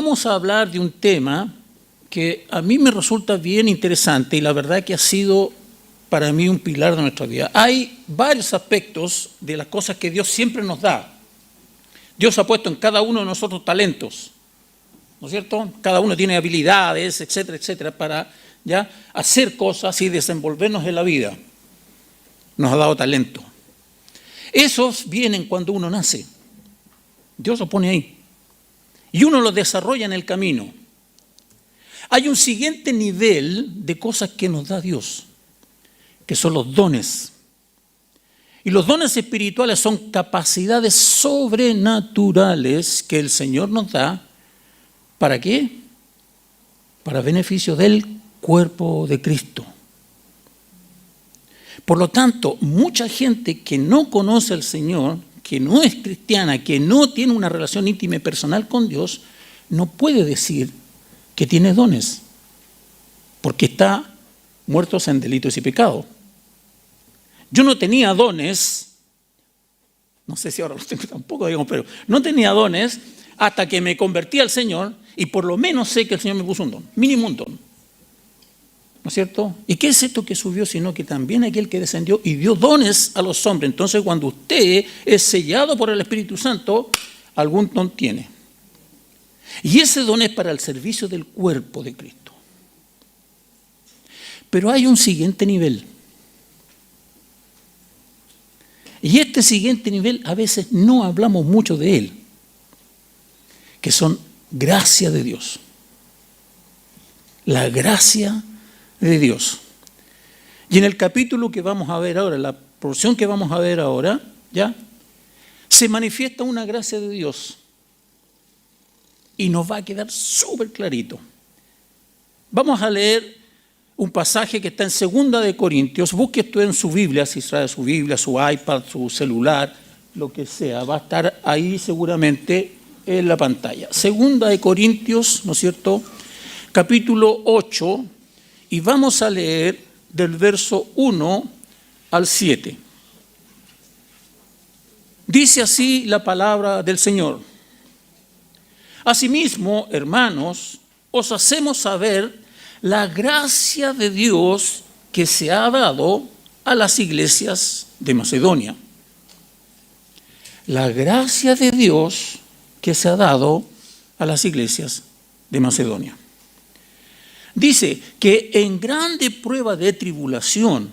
vamos a hablar de un tema que a mí me resulta bien interesante y la verdad que ha sido para mí un pilar de nuestra vida. Hay varios aspectos de las cosas que Dios siempre nos da. Dios ha puesto en cada uno de nosotros talentos, ¿no es cierto? Cada uno tiene habilidades, etcétera, etcétera, para ya hacer cosas y desenvolvernos en la vida. Nos ha dado talento. Esos vienen cuando uno nace. Dios los pone ahí. Y uno los desarrolla en el camino. Hay un siguiente nivel de cosas que nos da Dios, que son los dones. Y los dones espirituales son capacidades sobrenaturales que el Señor nos da. ¿Para qué? Para beneficio del cuerpo de Cristo. Por lo tanto, mucha gente que no conoce al Señor, que no es cristiana, que no tiene una relación íntima y personal con Dios, no puede decir que tiene dones, porque está muertos en delitos y pecados. Yo no tenía dones, no sé si ahora los tengo tampoco, digamos, pero no tenía dones hasta que me convertí al Señor y por lo menos sé que el Señor me puso un don, mínimo un don. ¿No es cierto? ¿Y qué es esto que subió? Sino que también aquel que descendió y dio dones a los hombres. Entonces, cuando usted es sellado por el Espíritu Santo, algún don tiene. Y ese don es para el servicio del cuerpo de Cristo. Pero hay un siguiente nivel. Y este siguiente nivel a veces no hablamos mucho de él, que son gracia de Dios. La gracia de Dios. Y en el capítulo que vamos a ver ahora, la porción que vamos a ver ahora, ya, se manifiesta una gracia de Dios. Y nos va a quedar súper clarito. Vamos a leer un pasaje que está en 2 de Corintios. Busque esto en su Biblia, si trae su Biblia, su iPad, su celular, lo que sea. Va a estar ahí seguramente en la pantalla. 2 de Corintios, ¿no es cierto? Capítulo 8. Y vamos a leer del verso 1 al 7. Dice así la palabra del Señor. Asimismo, hermanos, os hacemos saber la gracia de Dios que se ha dado a las iglesias de Macedonia. La gracia de Dios que se ha dado a las iglesias de Macedonia. Dice que en grande prueba de tribulación,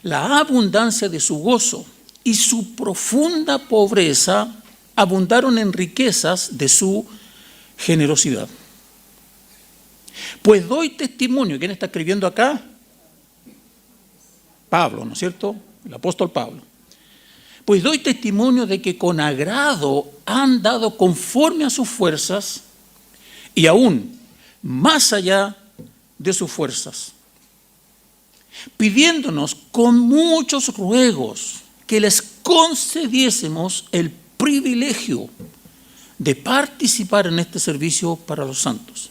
la abundancia de su gozo y su profunda pobreza abundaron en riquezas de su generosidad. Pues doy testimonio, ¿quién está escribiendo acá? Pablo, ¿no es cierto? El apóstol Pablo. Pues doy testimonio de que con agrado han dado conforme a sus fuerzas y aún más allá de sus fuerzas, pidiéndonos con muchos ruegos que les concediésemos el privilegio de participar en este servicio para los santos.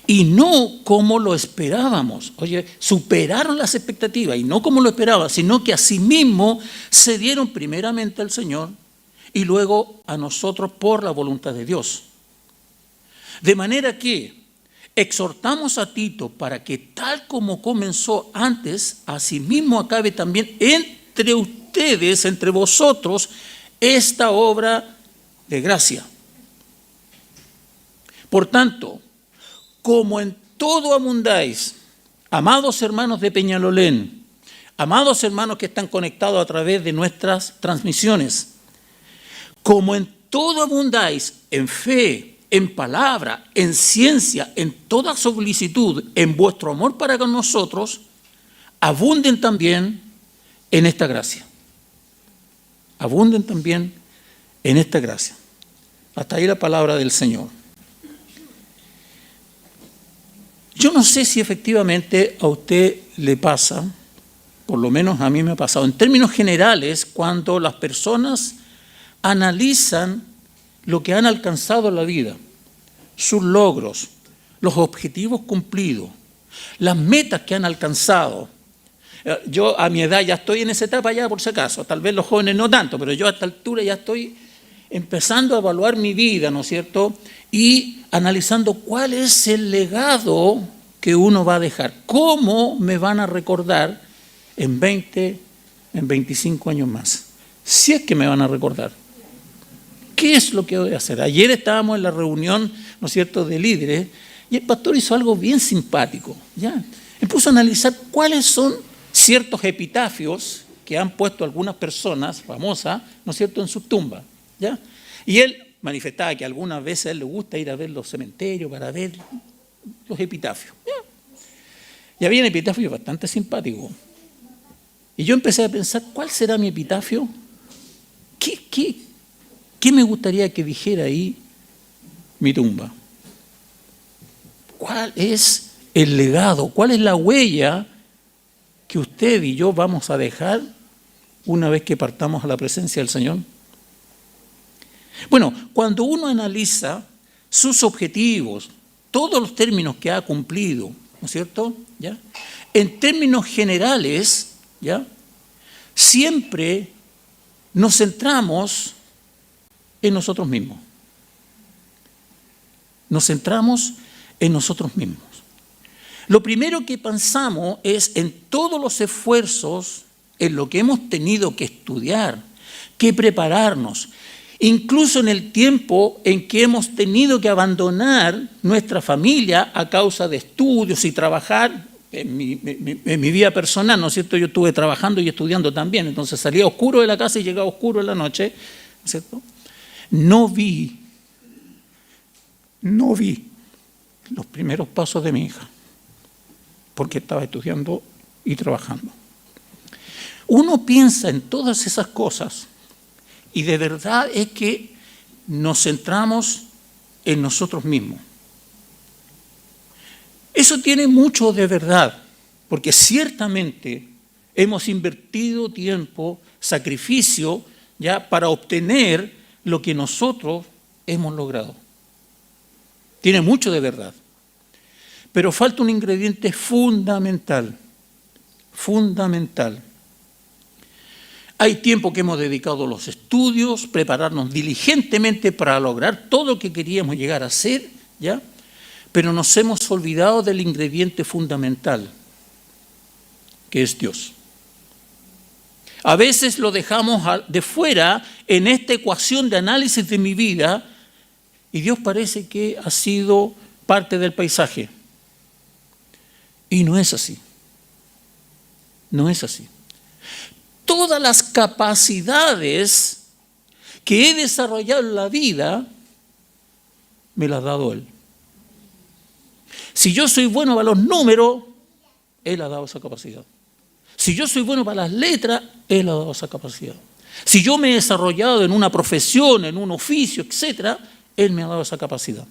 Y no como lo esperábamos. Oye, superaron las expectativas y no como lo esperaban, sino que asimismo se dieron primeramente al Señor y luego a nosotros por la voluntad de Dios. De manera que exhortamos a Tito para que tal como comenzó antes, asimismo acabe también entre ustedes, entre vosotros, esta obra de gracia. Por tanto, como en todo abundáis, amados hermanos de Peñalolén, amados hermanos que están conectados a través de nuestras transmisiones, como en todo abundáis en fe, en palabra, en ciencia, en toda solicitud, en vuestro amor para con nosotros, abunden también en esta gracia. Abunden también en esta gracia. Hasta ahí la palabra del Señor. Yo no sé si efectivamente a usted le pasa, por lo menos a mí me ha pasado, en términos generales, cuando las personas analizan lo que han alcanzado en la vida, sus logros, los objetivos cumplidos, las metas que han alcanzado. Yo a mi edad ya estoy en esa etapa ya por si acaso, tal vez los jóvenes no tanto, pero yo a esta altura ya estoy empezando a evaluar mi vida, ¿no es cierto? Y analizando cuál es el legado que uno va a dejar. ¿Cómo me van a recordar en 20, en 25 años más? Si es que me van a recordar. ¿Qué es lo que voy a hacer? Ayer estábamos en la reunión, ¿no es cierto?, de líderes, y el pastor hizo algo bien simpático, ¿ya? Él puso a analizar cuáles son ciertos epitafios que han puesto algunas personas famosas, ¿no es cierto?, en sus tumbas, ¿ya? Y él manifestaba que algunas veces a él le gusta ir a ver los cementerios para ver los epitafios, ¿ya? Y había un epitafio bastante simpático. Y yo empecé a pensar, ¿cuál será mi epitafio? ¿Qué me gustaría que dijera ahí mi tumba? ¿Cuál es el legado? ¿Cuál es la huella que usted y yo vamos a dejar una vez que partamos a la presencia del Señor? Bueno, cuando uno analiza sus objetivos, todos los términos que ha cumplido, ¿no es cierto?, ¿ya? En términos generales, ¿ya?, siempre nos centramos en nosotros mismos. Nos centramos en nosotros mismos. Lo primero que pensamos es en todos los esfuerzos, en lo que hemos tenido que estudiar, que prepararnos, incluso en el tiempo en que hemos tenido que abandonar nuestra familia a causa de estudios y trabajar. En mi vida personal, ¿no es cierto?, yo estuve trabajando y estudiando también, entonces salía oscuro de la casa y llegaba oscuro en la noche, ¿no es cierto? No vi los primeros pasos de mi hija, porque estaba estudiando y trabajando. Uno piensa en todas esas cosas y de verdad es que nos centramos en nosotros mismos. Eso tiene mucho de verdad, porque ciertamente hemos invertido tiempo, sacrificio, ya para obtener lo que nosotros hemos logrado. Tiene mucho de verdad. Pero falta un ingrediente fundamental. Fundamental. Hay tiempo que hemos dedicado a los estudios, prepararnos diligentemente para lograr todo lo que queríamos llegar a ser, ¿ya? Pero nos hemos olvidado del ingrediente fundamental, que es Dios. A veces lo dejamos de fuera en esta ecuación de análisis de mi vida y Dios parece que ha sido parte del paisaje. Y no es así. No es así. Todas las capacidades que he desarrollado en la vida me las ha dado Él. Si yo soy bueno para los números, Él ha dado esa capacidad. Si yo soy bueno para las letras, Él ha dado esa capacidad. Si yo me he desarrollado en una profesión, en un oficio, etc., Él me ha dado esa capacidad.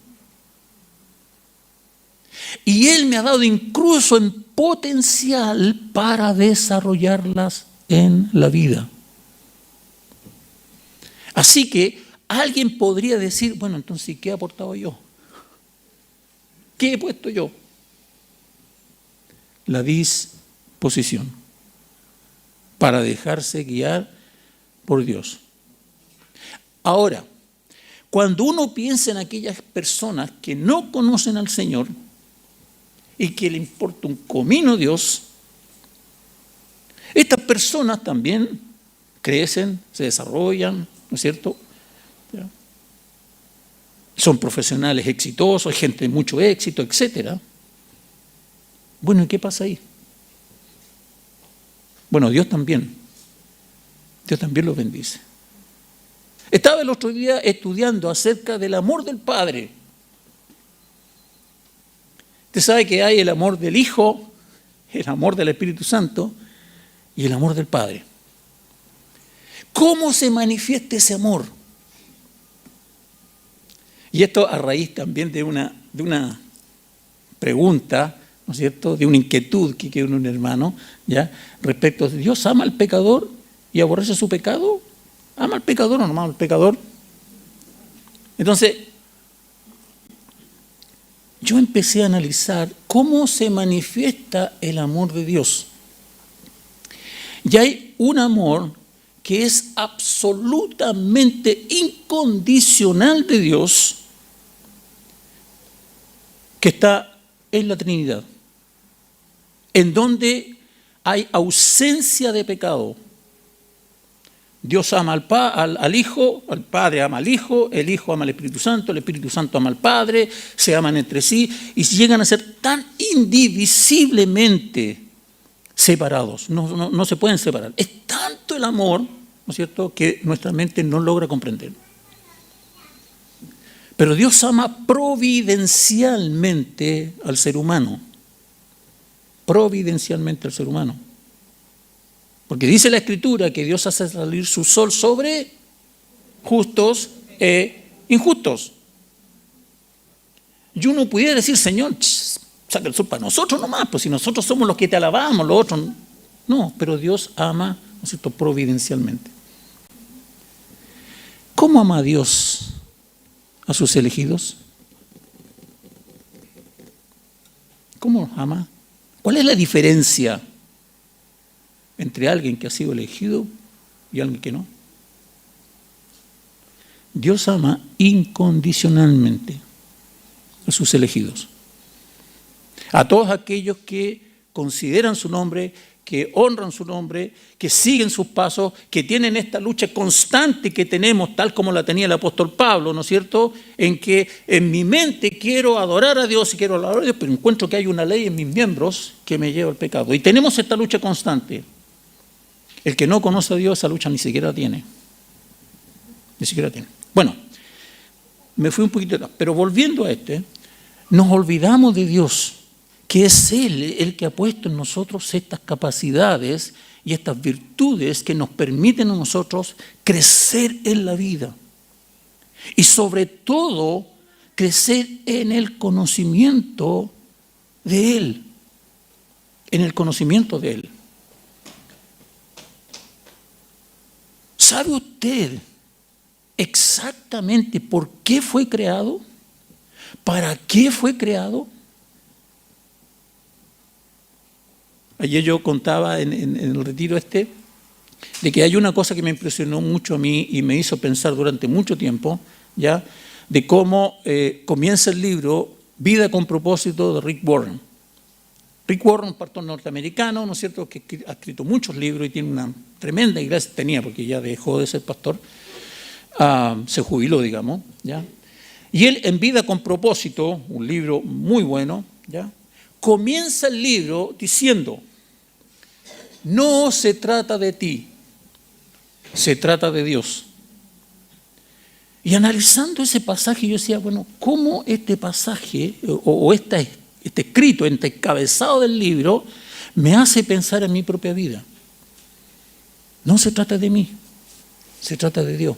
Y Él me ha dado incluso en potencial para desarrollarlas en la vida. Así que alguien podría decir, bueno, entonces, ¿qué he aportado yo? ¿Qué he puesto yo? La disposición para dejarse guiar por Dios. Ahora, cuando uno piensa en aquellas personas que no conocen al Señor y que le importa un comino Dios, estas personas también crecen, se desarrollan, ¿no es cierto? ¿Ya? Son profesionales exitosos, hay gente de mucho éxito, etc. Bueno, ¿y qué pasa ahí? Bueno, Dios también los bendice. Estaba el otro día estudiando acerca del amor del Padre. Usted sabe que hay el amor del Hijo, el amor del Espíritu Santo y el amor del Padre. ¿Cómo se manifiesta ese amor? Y esto a raíz también de una pregunta, ¿no es cierto?, de una inquietud que quedó en un hermano, ¿ya?, respecto a Dios ama al pecador y aborrece su pecado. ¿Ama al pecador o no ama al pecador? Entonces, yo empecé a analizar cómo se manifiesta el amor de Dios. Y hay un amor que es absolutamente incondicional de Dios, que está en la Trinidad, en donde hay ausencia de pecado. Dios ama al Hijo, el Padre ama al Hijo, el Hijo ama al Espíritu Santo ama al Padre, se aman entre sí y llegan a ser tan indivisiblemente separados, no se pueden separar. Es tanto el amor, ¿no es cierto?, que nuestra mente no logra comprender. Pero Dios ama providencialmente al ser humano. Providencialmente al ser humano. Porque dice la Escritura que Dios hace salir su sol sobre justos e injustos. Y uno pudiera decir, Señor, saca el sol para nosotros nomás, pues si nosotros somos los que te alabamos, los otros no. Pero Dios ama, ¿no es cierto?, providencialmente. ¿Cómo ama a Dios a sus elegidos? ¿Cómo los ama? ¿Cuál es la diferencia entre alguien que ha sido elegido y alguien que no? Dios ama incondicionalmente a sus elegidos, a todos aquellos que consideran su nombre, que honran su nombre, que siguen sus pasos, que tienen esta lucha constante que tenemos, tal como la tenía el apóstol Pablo, ¿no es cierto?, en que en mi mente quiero adorar a Dios y quiero adorar a Dios, pero encuentro que hay una ley en mis miembros que me lleva al pecado. Y tenemos esta lucha constante. El que no conoce a Dios, esa lucha ni siquiera tiene. Ni siquiera tiene. Bueno, me fui un poquito atrás, pero volviendo a nos olvidamos de Dios, que es Él el que ha puesto en nosotros estas capacidades y estas virtudes que nos permiten a nosotros crecer en la vida. Y sobre todo, crecer en el conocimiento de Él. En el conocimiento de Él. ¿Sabe usted exactamente por qué fue creado? ¿Para qué fue creado? Ayer yo contaba en el retiro de que hay una cosa que me impresionó mucho a mí y me hizo pensar durante mucho tiempo, ¿ya?, de cómo comienza el libro Vida con propósito de Rick Warren. Rick Warren, un pastor norteamericano, ¿no es cierto?, que ha escrito muchos libros y tiene una tremenda iglesia, tenía porque ya dejó de ser pastor, se jubiló, digamos, ¿ya? Y él en Vida con propósito, un libro muy bueno, ¿ya?, comienza el libro diciendo, no se trata de ti, se trata de Dios. Y analizando ese pasaje yo decía, bueno, ¿cómo este pasaje o este escrito, este encabezado del libro, me hace pensar en mi propia vida? No se trata de mí, se trata de Dios.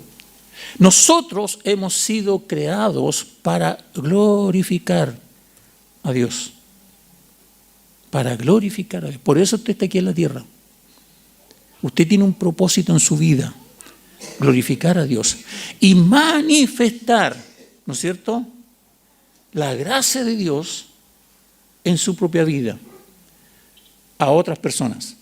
Nosotros hemos sido creados para glorificar a Dios. Para glorificar a Dios. Por eso usted está aquí en la tierra. Usted tiene un propósito en su vida. Glorificar a Dios. Y manifestar, ¿no es cierto?, la gracia de Dios en su propia vida a otras personas.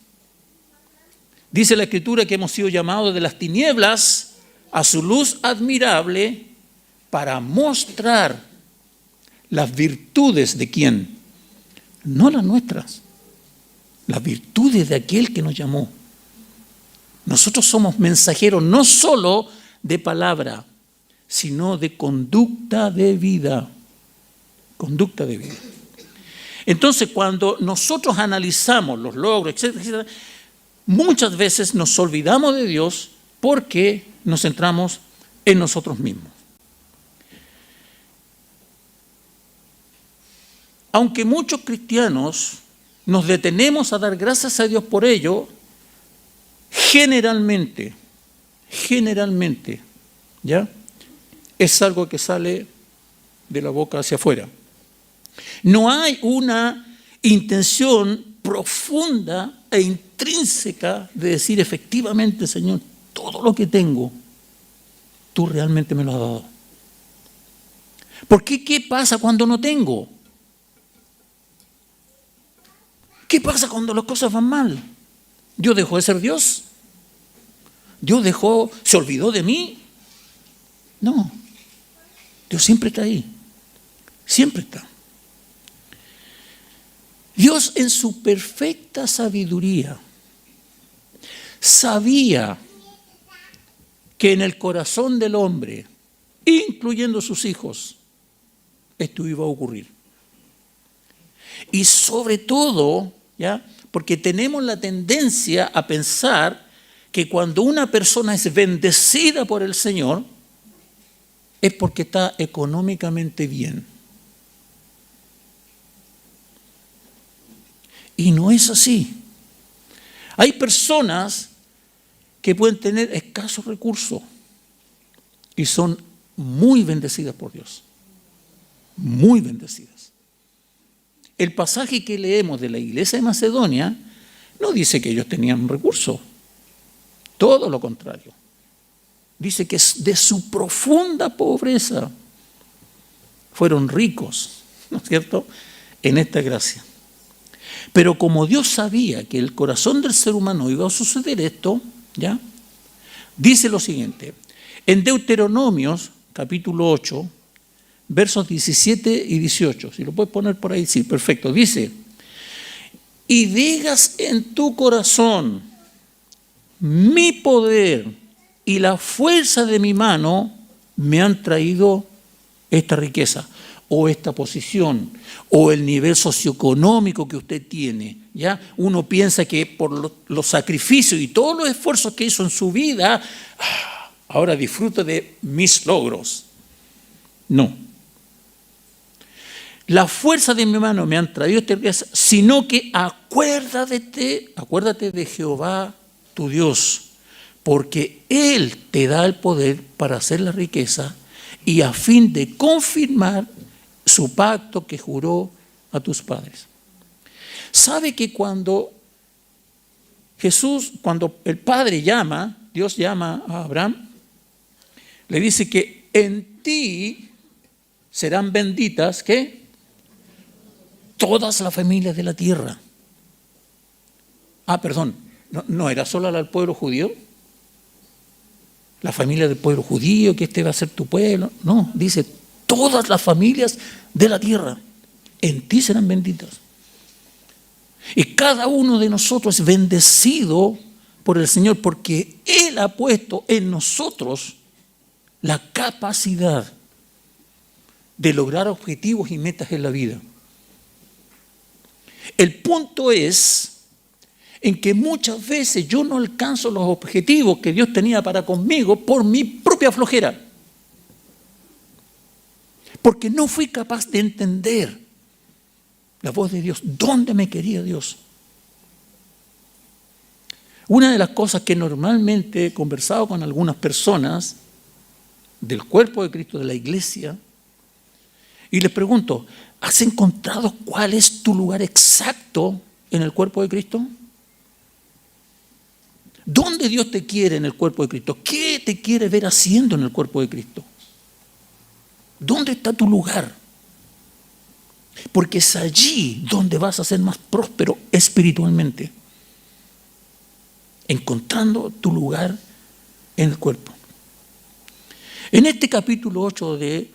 Dice la Escritura que hemos sido llamados de las tinieblas a su luz admirable para mostrar las virtudes de ¿quién? No las nuestras, las virtudes de aquel que nos llamó. Nosotros somos mensajeros no solo de palabra, sino de conducta de vida. Conducta de vida. Entonces, cuando nosotros analizamos los logros, etcétera, etcétera, muchas veces nos olvidamos de Dios porque nos centramos en nosotros mismos. Aunque muchos cristianos nos detenemos a dar gracias a Dios por ello, generalmente, ¿ya?, es algo que sale de la boca hacia afuera. No hay una intención profunda e intrínseca de decir efectivamente, Señor, todo lo que tengo, tú realmente me lo has dado. ¿Por qué? ¿Qué pasa cuando no tengo? ¿Qué pasa cuando las cosas van mal? ¿Dios dejó de ser Dios? Dios se olvidó de mí. No, Dios siempre está ahí, siempre está. Dios en su perfecta sabiduría sabía que en el corazón del hombre, incluyendo sus hijos, esto iba a ocurrir. Y sobre todo, ¿ya? Porque tenemos la tendencia a pensar que cuando una persona es bendecida por el Señor, es porque está económicamente bien. Y no es así. Hay personas que pueden tener escasos recursos y son muy bendecidas por Dios. Muy bendecidas. El pasaje que leemos de la iglesia de Macedonia no dice que ellos tenían recursos. Todo lo contrario. Dice que de su profunda pobreza fueron ricos, ¿no es cierto?, en esta gracia. Pero como Dios sabía que el corazón del ser humano iba a suceder esto, ¿ya? Dice lo siguiente, en Deuteronomios, capítulo 8, versos 17 y 18, si lo puedes poner por ahí, sí, perfecto, dice, y digas en tu corazón, mi poder y la fuerza de mi mano me han traído esta riqueza, o esta posición, o el nivel socioeconómico que usted tiene, ¿ya? Uno piensa que por los sacrificios y todos los esfuerzos que hizo en su vida, ahora disfruta de mis logros. No. La fuerza de mi mano me han traído esta riqueza, sino que acuérdate de Jehová tu Dios, porque Él te da el poder para hacer la riqueza y a fin de confirmar su pacto que juró a tus padres. ¿Sabe que cuando el Padre Dios llama a Abraham, le dice que en ti serán benditas, ¿qué? Todas las familias de la tierra. Perdón, no era solo al pueblo judío, la familia del pueblo judío, que este va a ser tu pueblo. No, dice todas las familias de la tierra, en ti serán benditas. Y cada uno de nosotros es bendecido por el Señor porque Él ha puesto en nosotros la capacidad de lograr objetivos y metas en la vida. El punto es en que muchas veces yo no alcanzo los objetivos que Dios tenía para conmigo por mi propia flojera. Porque no fui capaz de entender la voz de Dios. ¿Dónde me quería Dios? Una de las cosas que normalmente he conversado con algunas personas del cuerpo de Cristo, de la iglesia, y les pregunto, ¿has encontrado cuál es tu lugar exacto en el cuerpo de Cristo? ¿Dónde Dios te quiere en el cuerpo de Cristo? ¿Qué te quiere ver haciendo en el cuerpo de Cristo? ¿Dónde está tu lugar? Porque es allí donde vas a ser más próspero espiritualmente. Encontrando tu lugar en el cuerpo. En este capítulo 8 de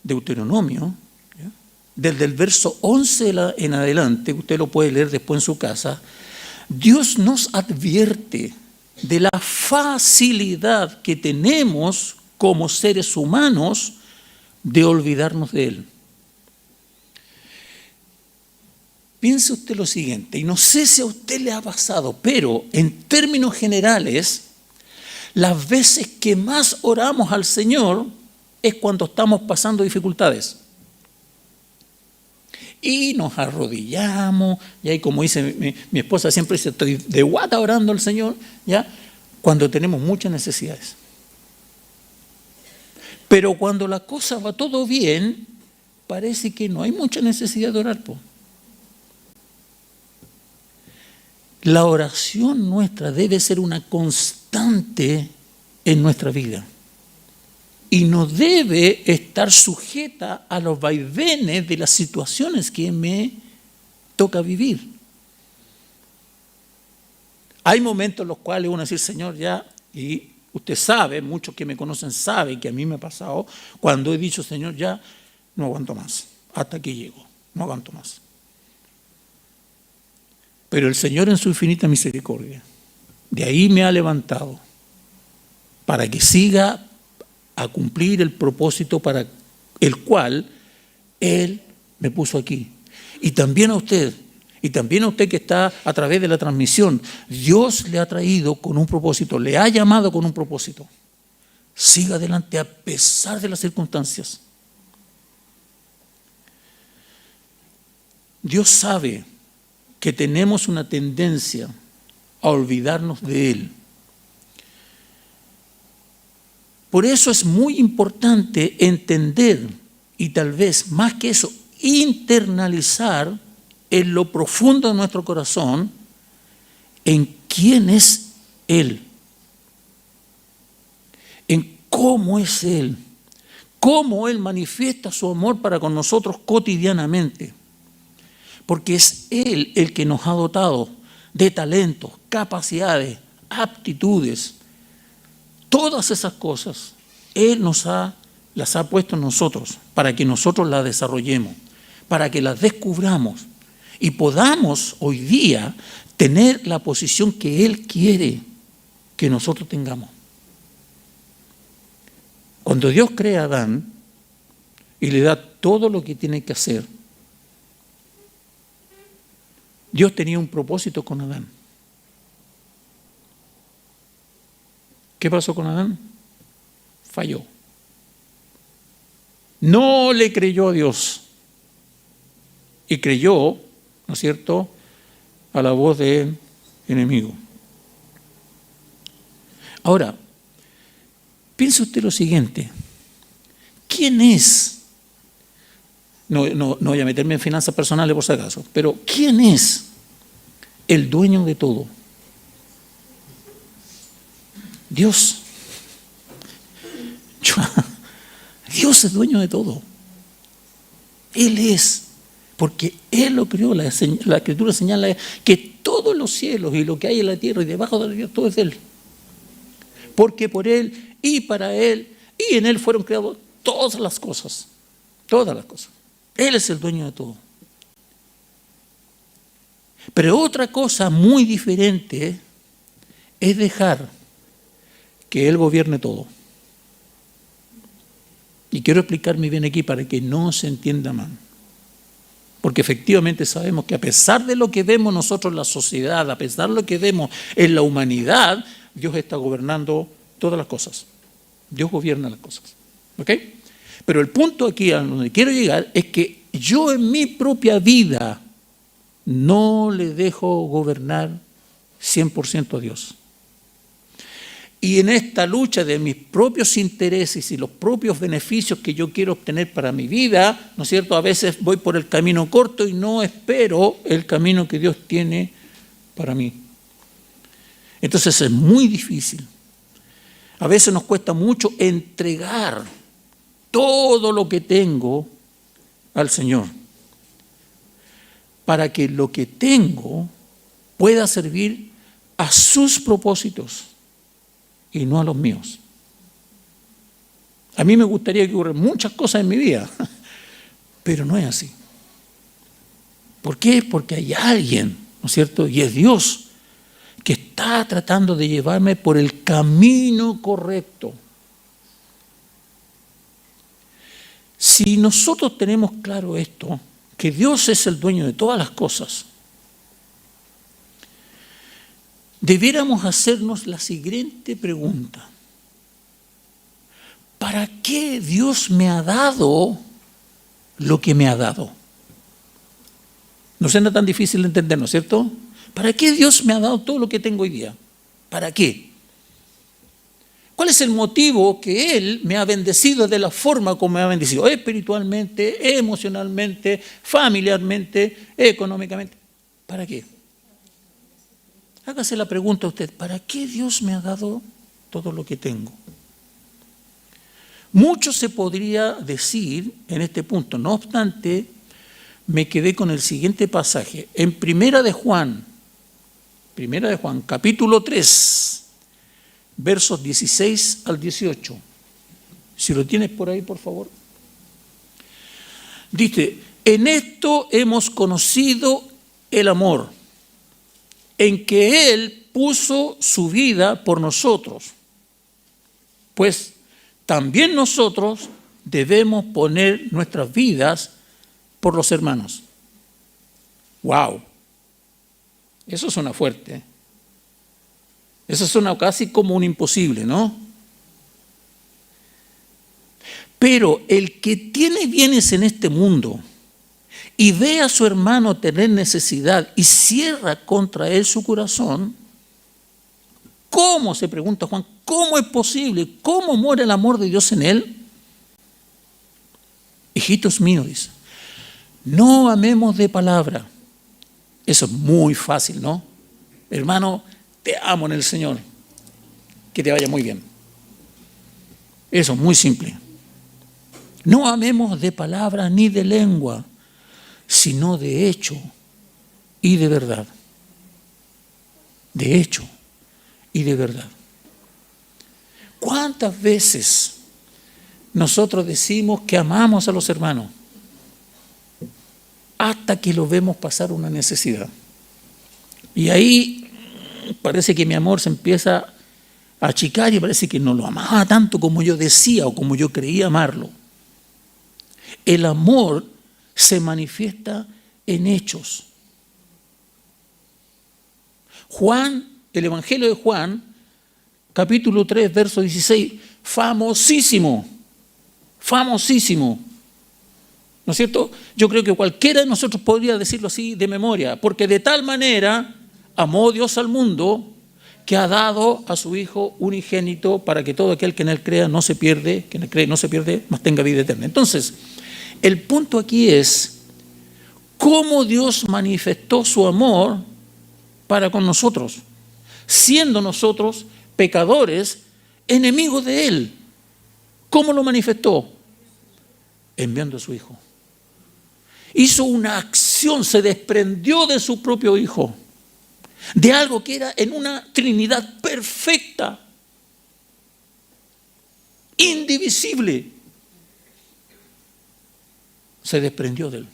Deuteronomio, ¿ya? Desde el verso 11 en adelante, usted lo puede leer después en su casa, Dios nos advierte de la facilidad que tenemos como seres humanos de olvidarnos de Él. Piense usted lo siguiente, y no sé si a usted le ha pasado, pero en términos generales, las veces que más oramos al Señor es cuando estamos pasando dificultades. Y nos arrodillamos, y ahí como dice mi esposa siempre dice, estoy de guata orando al Señor, ¿ya? Cuando tenemos muchas necesidades. Pero cuando la cosa va todo bien, parece que no hay mucha necesidad de orar. La oración nuestra debe ser una constante en nuestra vida. Y no debe estar sujeta a los vaivenes de las situaciones que me toca vivir. Hay momentos en los cuales uno dice, Señor, ya Y usted sabe, muchos que me conocen saben que a mí me ha pasado cuando he dicho, Señor, ya no aguanto más, hasta aquí llego, no aguanto más. Pero el Señor en su infinita misericordia, de ahí me ha levantado para que siga a cumplir el propósito para el cual Él me puso aquí. Y también a usted que está a través de la transmisión, Dios le ha traído con un propósito, le ha llamado con un propósito. Siga adelante a pesar de las circunstancias. Dios sabe que tenemos una tendencia a olvidarnos de Él. Por eso es muy importante entender y tal vez más que eso, internalizar en lo profundo de nuestro corazón en quién es Él, en cómo es Él, cómo Él manifiesta su amor para con nosotros cotidianamente. Porque es Él el que nos ha dotado de talentos, capacidades, aptitudes. Todas esas cosas Él las ha puesto en nosotros para que nosotros las desarrollemos, para que las descubramos y podamos hoy día tener la posición que Él quiere que nosotros tengamos. Cuando Dios crea a Adán y le da todo lo que tiene que hacer, Dios tenía un propósito con Adán. ¿Qué pasó con Adán? Falló. No le creyó a Dios. Y creyó, ¿no es cierto?, a la voz del enemigo. Ahora, piense usted lo siguiente. ¿Quién es? No voy a meterme en finanzas personales por si acaso, pero ¿quién es el dueño de todo? Dios. Dios es dueño de todo. Él es, porque Él lo creó. La Escritura señala que todos los cielos y lo que hay en la tierra y debajo de la tierra, todo es de Él. Porque por Él y para Él y en Él fueron creadas todas las cosas. Todas las cosas. Él es el dueño de todo. Pero otra cosa muy diferente es dejar que Él gobierne todo. Y quiero explicarme bien aquí para que no se entienda mal. Porque efectivamente sabemos que a pesar de lo que vemos nosotros en la sociedad, a pesar de lo que vemos en la humanidad, Dios está gobernando todas las cosas. Dios gobierna las cosas. ¿Ok? Pero el punto aquí a donde quiero llegar es que yo en mi propia vida no le dejo gobernar 100% a Dios. Y en esta lucha de mis propios intereses y los propios beneficios que yo quiero obtener para mi vida, ¿no es cierto? A veces voy por el camino corto y no espero el camino que Dios tiene para mí. Entonces es muy difícil. A veces nos cuesta mucho entregar todo lo que tengo al Señor, para que lo que tengo pueda servir a sus propósitos y no a los míos. A mí me gustaría que ocurrieran muchas cosas en mi vida, pero no es así. ¿Por qué? Porque hay alguien, ¿no es cierto? Y es Dios que está tratando de llevarme por el camino correcto. Si nosotros tenemos claro esto, que Dios es el dueño de todas las cosas, debiéramos hacernos la siguiente pregunta. ¿Para qué Dios me ha dado lo que me ha dado? No suena tan difícil de entender, ¿no es cierto? ¿Para qué Dios me ha dado todo lo que tengo hoy día? ¿Para qué? ¿Cuál es el motivo que Él me ha bendecido de la forma como me ha bendecido? Espiritualmente, emocionalmente, familiarmente, económicamente. ¿Para qué? Hágase la pregunta a usted, ¿para qué Dios me ha dado todo lo que tengo? Mucho se podría decir en este punto. No obstante, me quedé con el siguiente pasaje. En Primera de Juan, capítulo 3, versos 16 al 18. Si lo tienes por ahí, por favor. Dice, en esto hemos conocido el amor, en que Él puso su vida por nosotros, pues también nosotros debemos poner nuestras vidas por los hermanos. ¡Wow! Eso suena fuerte. Eso suena casi como un imposible, ¿no? Pero el que tiene bienes en este mundo y ve a su hermano tener necesidad y cierra contra él su corazón, ¿cómo, se pregunta Juan, cómo es posible? ¿Cómo muere el amor de Dios en él? Hijitos míos, dice, no amemos de palabra. Eso es muy fácil, ¿no? Hermano, te amo en el Señor. Que te vaya muy bien. Eso es muy simple. No amemos de palabra ni de lengua, sino de hecho y de verdad. De hecho y de verdad. ¿Cuántas veces nosotros decimos que amamos a los hermanos hasta que los vemos pasar una necesidad? Y ahí parece que mi amor se empieza a achicar y parece que no lo amaba tanto como yo decía o como yo creía amarlo. El amor se manifiesta en hechos. Juan, el Evangelio de Juan, capítulo 3, verso 16, famosísimo, famosísimo. ¿No es cierto? Yo creo que cualquiera de nosotros podría decirlo así de memoria, porque de tal manera amó Dios al mundo que ha dado a su Hijo unigénito para que todo aquel que en él crea no se pierde, que en él cree no se pierde, mas tenga vida eterna. Entonces, el punto aquí es cómo Dios manifestó su amor para con nosotros, siendo nosotros pecadores, enemigos de Él. ¿Cómo lo manifestó? Enviando a su Hijo. Hizo una acción, se desprendió de su propio Hijo, de algo que era en una Trinidad perfecta, indivisible. Se desprendió de Él.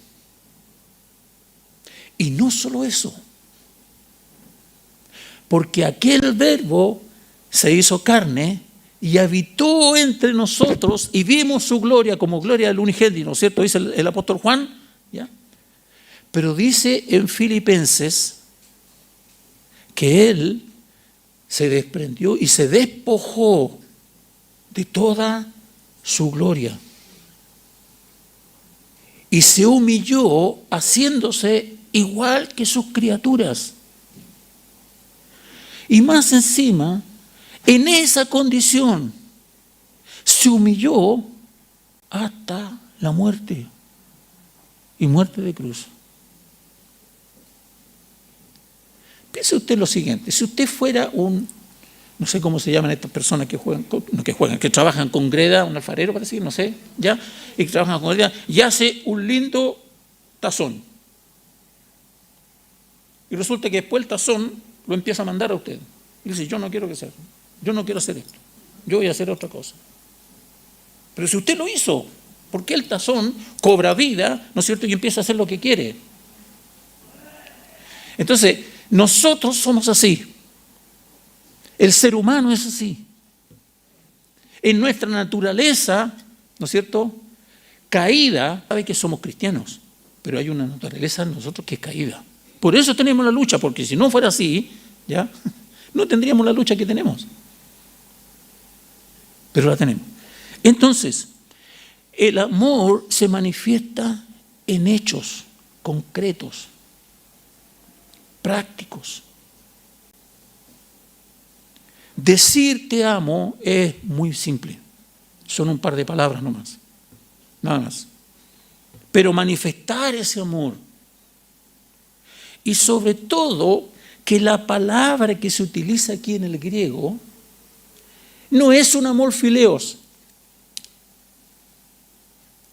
Y no solo eso, porque aquel Verbo se hizo carne y habitó entre nosotros y vimos su gloria como gloria del unigénito, ¿no es cierto? Dice el apóstol Juan, ¿ya? Pero dice en Filipenses que Él se desprendió y se despojó de toda su gloria y se humilló haciéndose igual que sus criaturas. Y más encima, en esa condición, se humilló hasta la muerte, y muerte de cruz. Piense usted lo siguiente, si usted fuera no sé cómo se llaman estas personas que trabajan con greda, un alfarero parece, no sé, ya, y que trabajan con greda, y hace un lindo tazón. Y resulta que después el tazón lo empieza a mandar a usted. Y dice, yo no quiero que sea, yo no quiero hacer esto, yo voy a hacer otra cosa. Pero si usted lo hizo, ¿por qué el tazón cobra vida, ¿no es cierto?, y empieza a hacer lo que quiere? Entonces, nosotros somos así. El ser humano es así. En nuestra naturaleza, ¿no es cierto?, caída, sabe que somos cristianos, pero hay una naturaleza en nosotros que es caída. Por eso tenemos la lucha, porque si no fuera así, ¿ya?, no tendríamos la lucha que tenemos. Pero la tenemos. Entonces, el amor se manifiesta en hechos concretos, prácticos. Decir te amo es muy simple. Son un par de palabras nomás. Nada más. Pero manifestar ese amor. Y sobre todo, que la palabra que se utiliza aquí en el griego no es un amor fileos.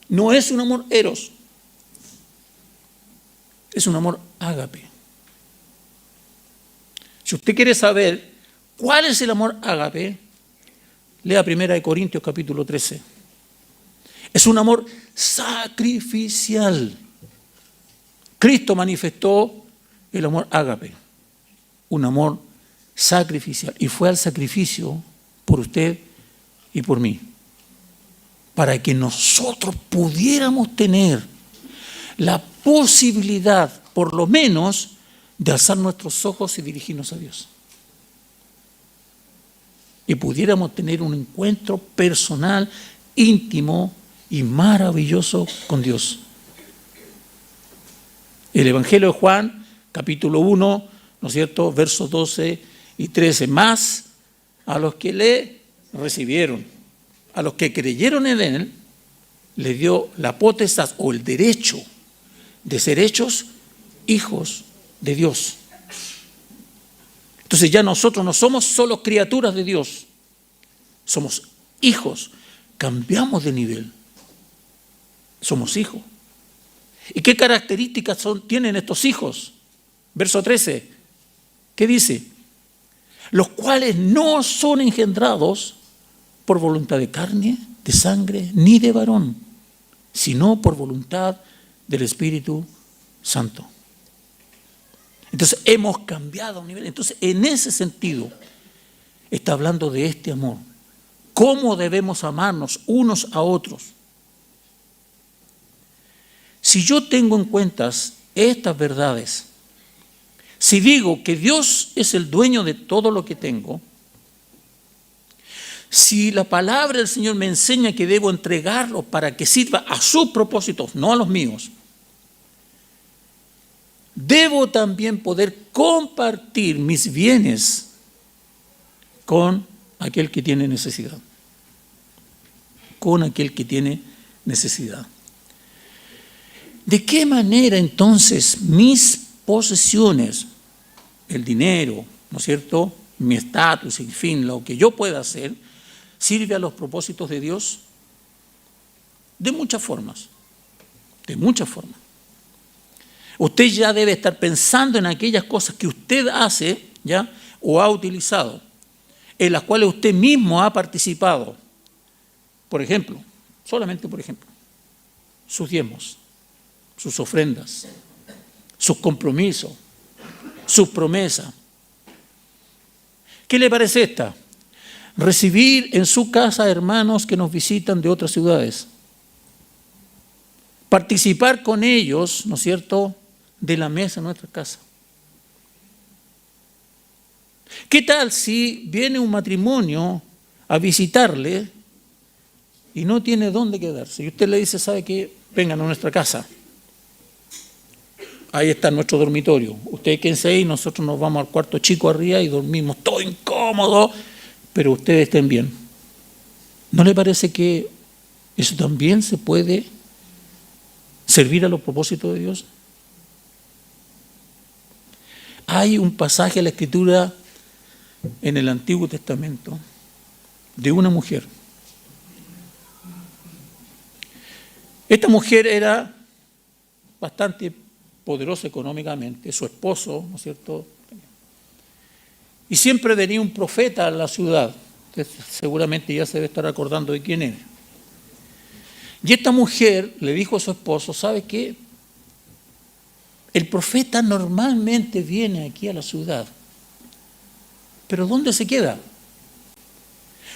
No es un amor eros. Es un amor ágape. Si usted quiere saber cuál es el amor ágape, Lea 1 Corintios capítulo 13. Es un amor sacrificial. Cristo manifestó el amor ágape, un amor sacrificial. Y fue al sacrificio por usted y por mí, para que nosotros pudiéramos tener la posibilidad, por lo menos, de alzar nuestros ojos y dirigirnos a Dios. Y pudiéramos tener un encuentro personal, íntimo y maravilloso con Dios. El Evangelio de Juan, capítulo 1, ¿no es cierto?, versos 12 y 13. Más a los que le recibieron, a los que creyeron en Él, le dio la potestad o el derecho de ser hechos hijos de Dios. Entonces ya nosotros no somos solo criaturas de Dios, somos hijos, cambiamos de nivel, somos hijos. ¿Y qué características tienen estos hijos? Verso 13, ¿qué dice? Los cuales no son engendrados por voluntad de carne, de sangre, ni de varón, sino por voluntad del Espíritu Santo. Entonces hemos cambiado a un nivel. Entonces en ese sentido está hablando de este amor. ¿Cómo debemos amarnos unos a otros? Si yo tengo en cuenta estas verdades, si digo que Dios es el dueño de todo lo que tengo, si la palabra del Señor me enseña que debo entregarlo para que sirva a sus propósitos, no a los míos, debo también poder compartir mis bienes con aquel que tiene necesidad. Con aquel que tiene necesidad. ¿De qué manera entonces mis posesiones, el dinero, ¿no es cierto?, mi estatus, en fin, lo que yo pueda hacer, sirve a los propósitos de Dios? De muchas formas. De muchas formas. Usted ya debe estar pensando en aquellas cosas que usted hace, ¿ya?, o ha utilizado, en las cuales usted mismo ha participado. Por ejemplo, solamente por ejemplo, sus diezmos, sus ofrendas, sus compromisos, sus promesas. ¿Qué le parece esta? Recibir en su casa hermanos que nos visitan de otras ciudades. Participar con ellos, ¿no es cierto?, de la mesa en nuestra casa. ¿Qué tal si viene un matrimonio a visitarle y no tiene dónde quedarse? Y usted le dice, ¿sabe qué? Vengan a nuestra casa. Ahí está nuestro dormitorio. Ustedes quédense ahí, nosotros nos vamos al cuarto chico arriba y dormimos todo incómodo, pero ustedes estén bien. ¿No le parece que eso también se puede servir a los propósitos de Dios? Hay un pasaje de la Escritura en el Antiguo Testamento de una mujer. Esta mujer era bastante poderosa económicamente, su esposo, ¿no es cierto? Y siempre venía un profeta a la ciudad. Usted seguramente ya se debe estar acordando de quién era. Y esta mujer le dijo a su esposo, ¿sabe qué? El profeta normalmente viene aquí a la ciudad, pero ¿dónde se queda?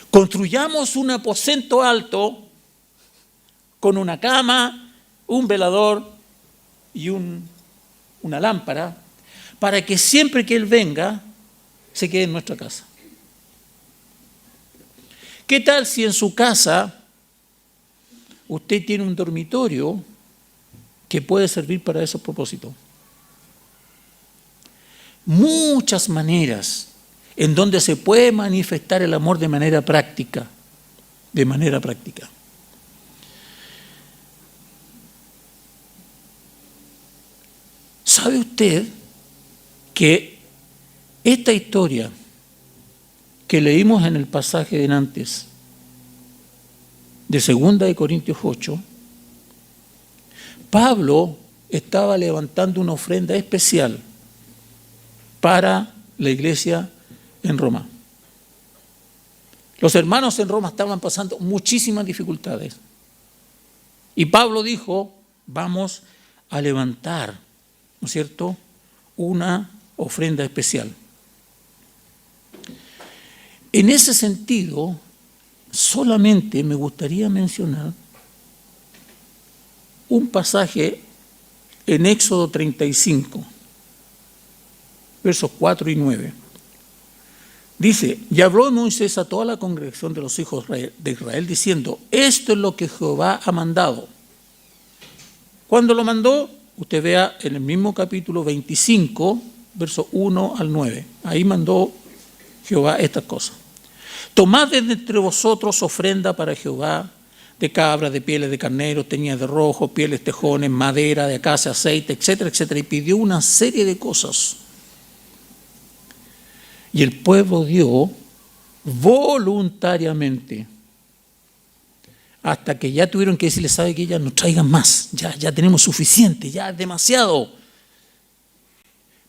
Construyamos un aposento alto con una cama, un velador y una lámpara, para que siempre que él venga, se quede en nuestra casa. ¿Qué tal si en su casa usted tiene un dormitorio que puede servir para esos propósitos? Muchas maneras en donde se puede manifestar el amor de manera práctica, de manera práctica. ¿Sabe usted que esta historia que leímos en el pasaje de antes, de 2 Corintios 8, Pablo estaba levantando una ofrenda especial para la iglesia en Roma? Los hermanos en Roma estaban pasando muchísimas dificultades. Y Pablo dijo, vamos a levantar, ¿no es cierto?, una ofrenda especial. En ese sentido, solamente me gustaría mencionar un pasaje en Éxodo 35, versos 4 y 9. Dice, y habló Moisés a toda la congregación de los hijos de Israel diciendo, esto es lo que Jehová ha mandado. ¿Cuándo lo mandó? Usted vea en el mismo capítulo 25, versos 1 al 9. Ahí mandó Jehová estas cosas. Tomad de entre vosotros ofrenda para Jehová, de cabras, de pieles de carnero, teñidas de rojo, pieles, tejones, madera, de acacia, aceite, etcétera, etcétera. Y pidió una serie de cosas. Y el pueblo dio voluntariamente, hasta que ya tuvieron que decirle, sabe que ya no traigan más, ya tenemos suficiente, ya es demasiado.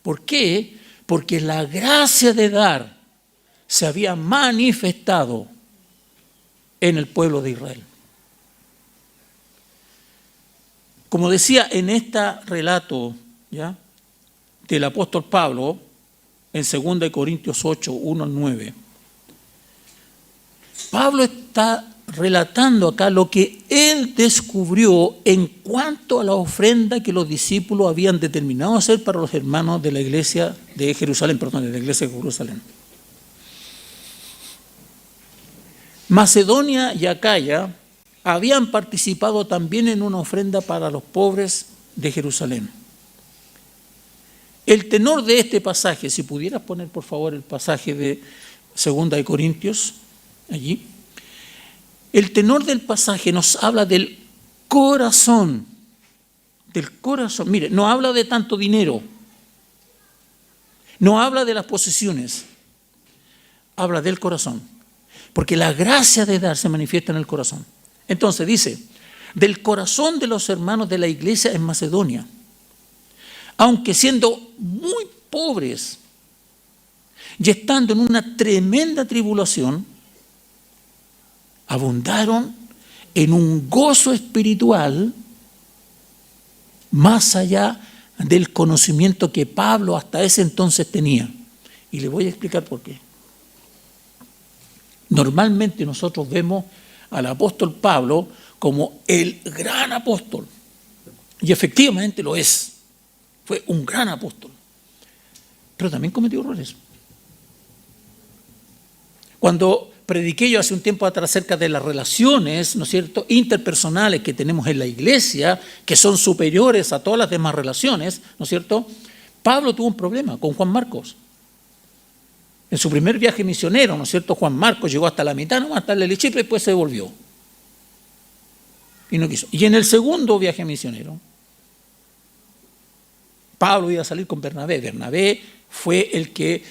¿Por qué? Porque la gracia de dar se había manifestado en el pueblo de Israel. Como decía en este relato, ¿ya?, del apóstol Pablo, en 2 Corintios 8, 1 al 9, Pablo está relatando acá lo que él descubrió en cuanto a la ofrenda que los discípulos habían determinado hacer para los hermanos de la iglesia de Jerusalén, de la iglesia de Jerusalén. Macedonia y Acaya habían participado también en una ofrenda para los pobres de Jerusalén. El tenor de este pasaje, si pudieras poner por favor el pasaje de 2 Corintios, allí, el tenor del pasaje nos habla del corazón, mire, no habla de tanto dinero, no habla de las posesiones, habla del corazón, porque la gracia de dar se manifiesta en el corazón. Entonces dice, del corazón de los hermanos de la iglesia en Macedonia, aunque siendo muy pobres y estando en una tremenda tribulación, abundaron en un gozo espiritual más allá del conocimiento que Pablo hasta ese entonces tenía. Y le voy a explicar por qué. Normalmente nosotros vemos al apóstol Pablo como el gran apóstol. Y efectivamente lo es. Fue un gran apóstol. Pero también cometió errores. Cuando prediqué yo hace un tiempo atrás acerca de las relaciones, ¿no es cierto?, interpersonales que tenemos en la iglesia, que son superiores a todas las demás relaciones, ¿no es cierto?, Pablo tuvo un problema con Juan Marcos. En su primer viaje misionero, ¿no es cierto?, Juan Marcos llegó hasta la mitad, nomás hasta el Chipre, y después se devolvió. Y no quiso. Y en el segundo viaje misionero, Pablo iba a salir con Bernabé. Bernabé fue el que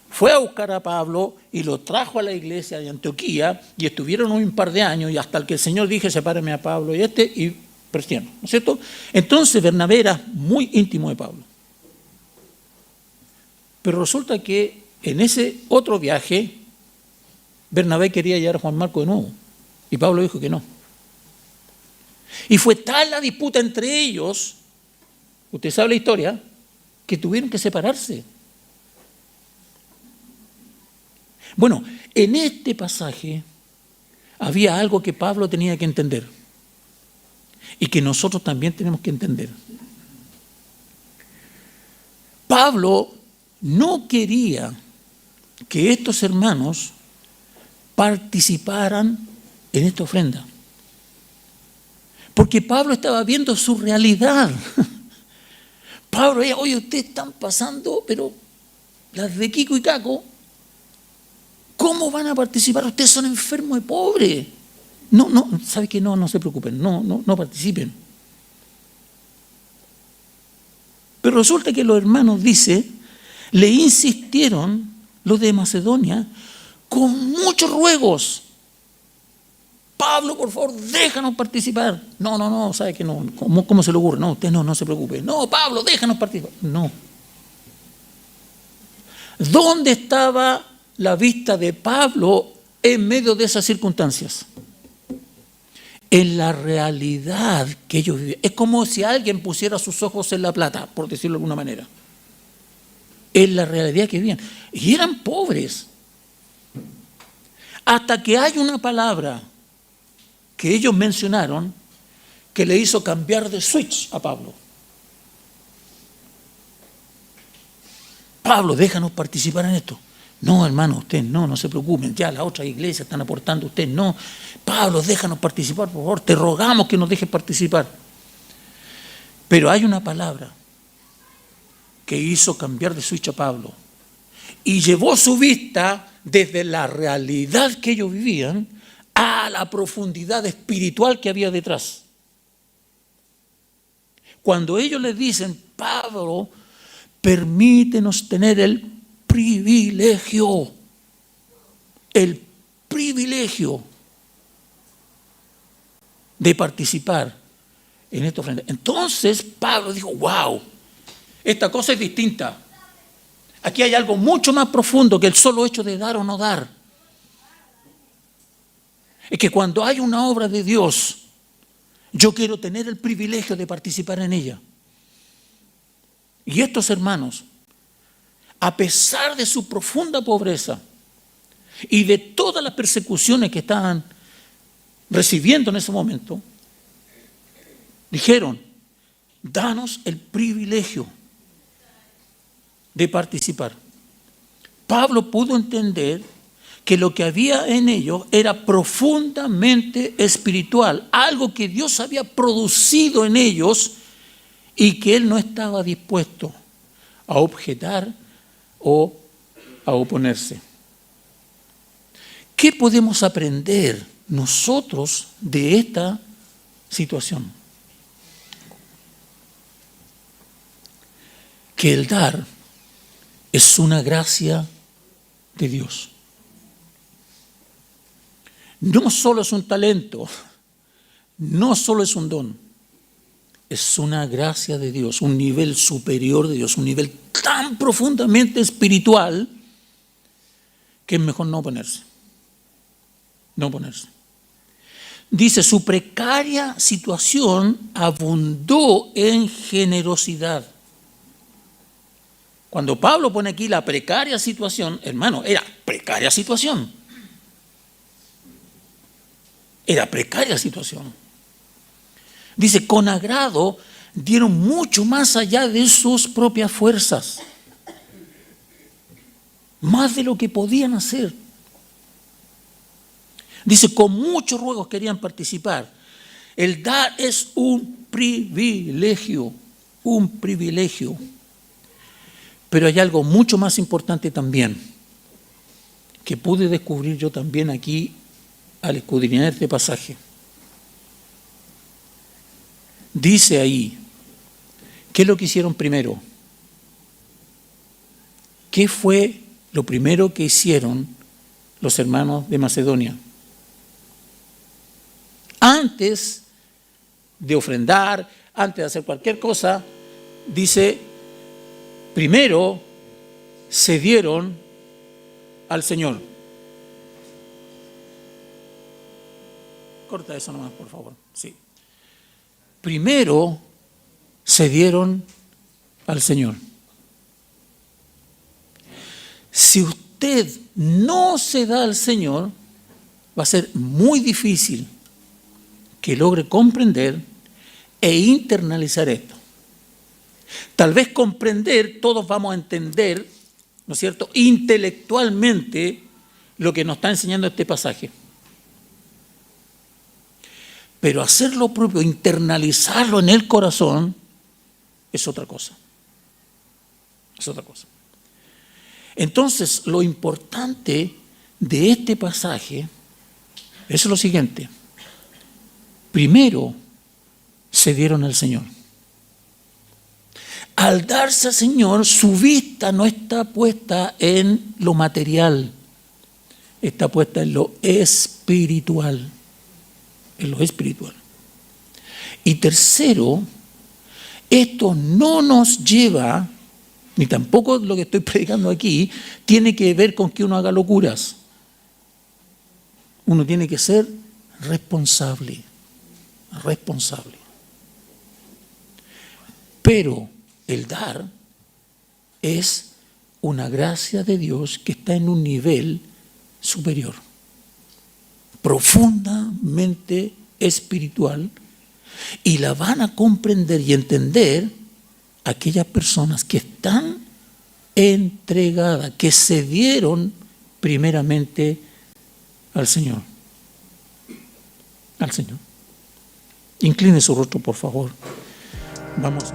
fue a buscar a Pablo y lo trajo a la iglesia de Antioquía y estuvieron un par de años y hasta que el Señor dije, sepáreme a Pablo y cristiano, ¿no es cierto? Entonces Bernabé era muy íntimo de Pablo. Pero resulta que en ese otro viaje Bernabé quería llevar a Juan Marcos de nuevo y Pablo dijo que no. Y fue tal la disputa entre ellos, usted sabe la historia, que tuvieron que separarse. Bueno, en este pasaje había algo que Pablo tenía que entender y que nosotros también tenemos que entender. Pablo no quería que estos hermanos participaran en esta ofrenda, porque Pablo estaba viendo su realidad. Pablo decía, oye, ustedes están pasando, pero las de Kiko y Caco, ¿cómo van a participar? Ustedes son enfermos y pobres. No, ¿sabe qué? No se preocupen, no participen. Pero resulta que los hermanos, dice, le insistieron, los de Macedonia, con muchos ruegos. Pablo, por favor, déjanos participar. No, ¿sabe qué? No, ¿cómo se le ocurre? No, usted no se preocupe. No, Pablo, déjanos participar. No. ¿Dónde estaba la vista de Pablo en medio de esas circunstancias. En la realidad que ellos vivían. Es como si alguien pusiera sus ojos en la plata, por decirlo de alguna manera. En la realidad que vivían. Y eran pobres. Hasta que hay una palabra que ellos mencionaron que le hizo cambiar de switch a Pablo. Pablo, déjanos participar en esto. No, hermano, ustedes no se preocupen. Ya las otras iglesias están aportando, ustedes no. Pablo, déjanos participar, por favor. Te rogamos que nos dejes participar. Pero hay una palabra que hizo cambiar de switch a Pablo y llevó su vista desde la realidad que ellos vivían a la profundidad espiritual que había detrás. Cuando ellos le dicen, Pablo, permítenos tener el privilegio de participar en esta ofrenda. Entonces Pablo dijo, wow, esta cosa es distinta. Aquí hay algo mucho más profundo que el solo hecho de dar o no dar. Es que cuando hay una obra de Dios, yo quiero tener el privilegio de participar en ella. Y estos hermanos, a pesar de su profunda pobreza y de todas las persecuciones que estaban recibiendo en ese momento, dijeron, danos el privilegio de participar. Pablo pudo entender que lo que había en ellos era profundamente espiritual, algo que Dios había producido en ellos y que él no estaba dispuesto a objetar o a oponerse. ¿Qué podemos aprender nosotros de esta situación? Que el dar es una gracia de Dios. No solo es un talento, no solo es un don, es una gracia de Dios, un nivel superior de Dios, un nivel tan profundamente espiritual que es mejor no oponerse. No oponerse. Dice, su precaria situación abundó en generosidad. Cuando Pablo pone aquí la precaria situación, hermano, era precaria situación. Era precaria situación. Dice, con agrado dieron mucho más allá de sus propias fuerzas. Más de lo que podían hacer. Dice, con muchos ruegos querían participar. El dar es un privilegio. Un privilegio. Pero hay algo mucho más importante también, que pude descubrir yo también aquí al escudriñar este pasaje. Dice ahí, ¿qué es lo que hicieron primero? ¿Qué fue lo primero que hicieron los hermanos de Macedonia? Antes de ofrendar, antes de hacer cualquier cosa, dice, primero se dieron al Señor. Corta eso nomás, por favor. Sí. Primero se dieron al Señor. Si usted no se da al Señor, va a ser muy difícil que logre comprender e internalizar esto. Tal vez comprender, todos vamos a entender, ¿no es cierto?, intelectualmente lo que nos está enseñando este pasaje. Pero hacerlo propio, internalizarlo en el corazón, es otra cosa. Es otra cosa. Entonces, lo importante de este pasaje es lo siguiente. Primero, se dieron al Señor. Al darse al Señor, su vista no está puesta en lo material, está puesta en lo espiritual. En lo espiritual. Y tercero, esto no nos lleva, ni tampoco lo que estoy predicando aquí, tiene que ver con que uno haga locuras. Uno tiene que ser responsable, responsable. Pero el dar es una gracia de Dios que está en un nivel superior, profundamente espiritual, y la van a comprender y entender aquellas personas que están entregadas, que se dieron primeramente al Señor. Al Señor. Incline su rostro, por favor. Vamos.